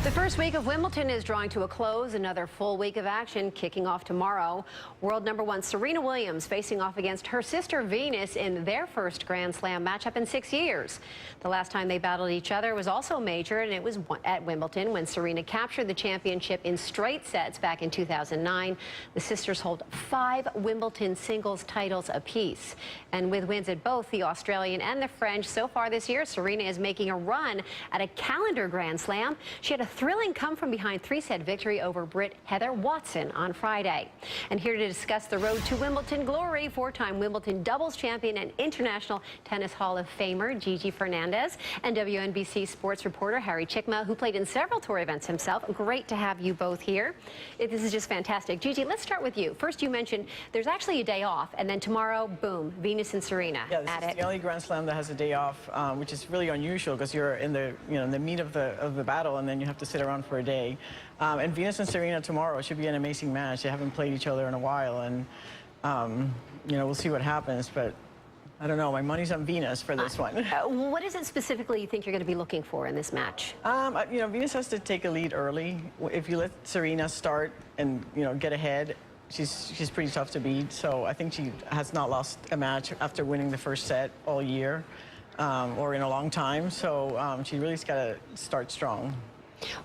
The first week of Wimbledon is drawing to a close. Another full week of action kicking off tomorrow. World #1 Serena Williams facing off against her sister Venus in their first Grand Slam matchup in 6 years. The last time they battled each other was also major, and it was at Wimbledon when Serena captured the championship in straight sets back in 2009. The sisters hold 5 Wimbledon singles titles apiece. And with wins at both the Australian and the French so far this year, Serena is making a run at a calendar Grand Slam. She had a thrilling come-from-behind 3-set victory over Brit Heather Watson on Friday. And here to discuss the road to Wimbledon glory, 4-time Wimbledon doubles champion and International Tennis Hall of Famer Gigi Fernandez, and WNBC sports reporter Harry Chickma, who played in several tour events himself. Great to have you both here. This is just fantastic. Gigi, let's start with you. First, you mentioned there's actually a day off, and then tomorrow, boom, Venus and Serena at it. Yeah, this is the only Grand Slam that has a day off, which is really unusual because you're in the in the meat of the battle, and then you have to sit around for a day. And Venus and Serena tomorrow should be an amazing match. They haven't played each other in a while, and we'll see what happens. But I don't know. My money's on Venus for this one. What is it specifically you think you're going to be looking for in this match? Venus has to take a lead early. If you let Serena start and get ahead, she's pretty tough to beat. So I think she has not lost a match after winning the first set all year, or in a long time. So she really's got to start strong.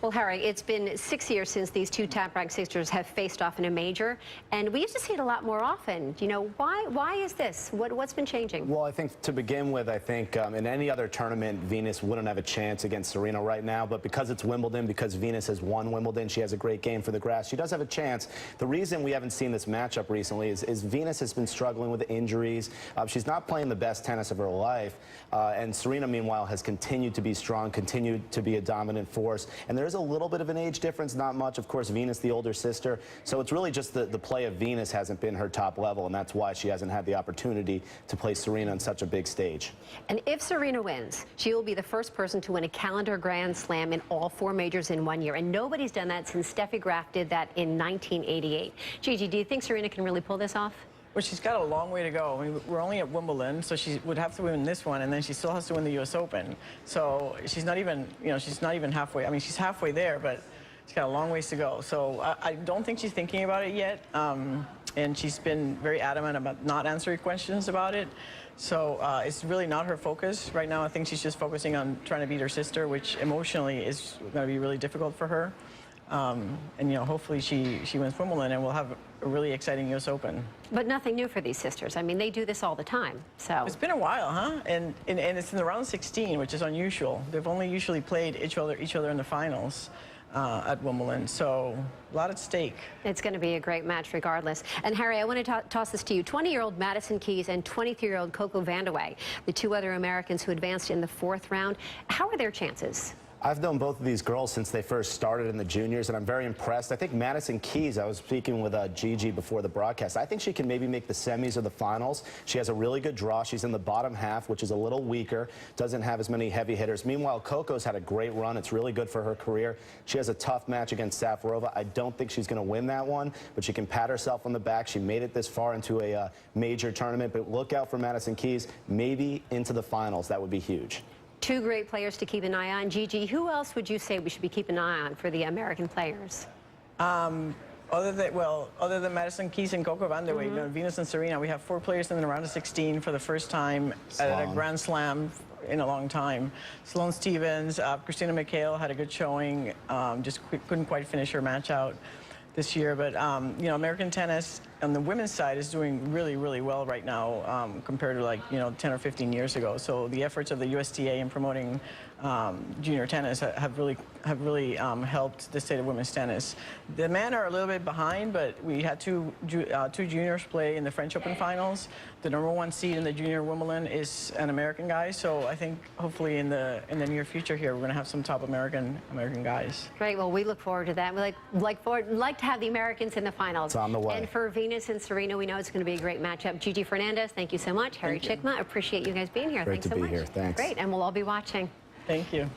Well, Harry, it's been 6 years since these two top-ranked sisters have faced off in a major, and we used to see it a lot more often. Why is this? What's been changing? Well, I think to begin with, in any other tournament, Venus wouldn't have a chance against Serena right now, but because it's Wimbledon, because Venus has won Wimbledon, she has a great game for the grass, she does have a chance. The reason we haven't seen this matchup recently is Venus has been struggling with injuries. She's not playing the best tennis of her life, and Serena, meanwhile, has continued to be strong, continued to be a dominant force. And there's a little bit of an age difference, not much. Of course, Venus, the older sister. So it's really just the play of Venus hasn't been her top level, and that's why she hasn't had the opportunity to play Serena on such a big stage. And if Serena wins, she will be the first person to win a calendar Grand Slam in all 4 majors in 1 year. And nobody's done that since Steffi Graf did that in 1988. Gigi, do you think Serena can really pull this off? Well, she's got a long way to go. I mean, we're only at Wimbledon, so she would have to win this one, and then she still has to win the U.S. Open. So she's not even, she's not even halfway. I mean, she's halfway there, but she's got a long ways to go. So I don't think she's thinking about it yet, and she's been very adamant about not answering questions about it. So it's really not her focus right now. I think she's just focusing on trying to beat her sister, which emotionally is going to be really difficult for her. And hopefully she wins Wimbledon, and we'll have a really exciting U.S. Open. But nothing new for these sisters. I mean, they do this all the time. So it's been a while, huh? And it's in the round 16, which is unusual. They've only usually played each other in the finals at Wimbledon. So a lot at stake. It's going to be a great match regardless. And Harry, I want to toss this to you. 20-year-old Madison Keys and 23-year-old Coco Vandeweghe, the 2 other Americans who advanced in the 4th round. How are their chances? I've known both of these girls since they first started in the juniors, and I'm very impressed. I think Madison Keys, I was speaking with Gigi before the broadcast, I think she can maybe make the semis or the finals. She has a really good draw. She's in the bottom half, which is a little weaker, doesn't have as many heavy hitters. Meanwhile, Coco's had a great run. It's really good for her career. She has a tough match against Safarova. I don't think she's going to win that one, but she can pat herself on the back. She made it this far into a major tournament, but look out for Madison Keys, maybe into the finals. That would be huge. 2 great players to keep an eye on. Gigi, who else would you say we should be keeping an eye on for the American players? Other than Madison Keys and Coco Vandeweghe, Venus and Serena, we have 4 players in the round of 16 for the first time at a Grand Slam in a long time. Sloane Stephens, Christina McHale had a good showing, just couldn't quite finish her match out this year. But American tennis on the women's side is doing really, really well right now, compared to 10 or 15 years ago. So the efforts of the USTA in promoting junior tennis have really helped the state of women's tennis. The men are a little bit behind, but we had two juniors play in the French Open finals. The #1 seed in the junior Wimbledon is an American guy. So I think hopefully in the near future here we're going to have some top American guys. Great. Well, we look forward to that. We like to have the Americans in the finals. It's on the way. And for Venus and Serena, we know it's going to be a great matchup. Gigi Fernandez, thank you so much. Harry Chickma, appreciate you guys being here. Great Thanks so much. Great to be here. Thanks. Great, and we'll all be watching. Thank you.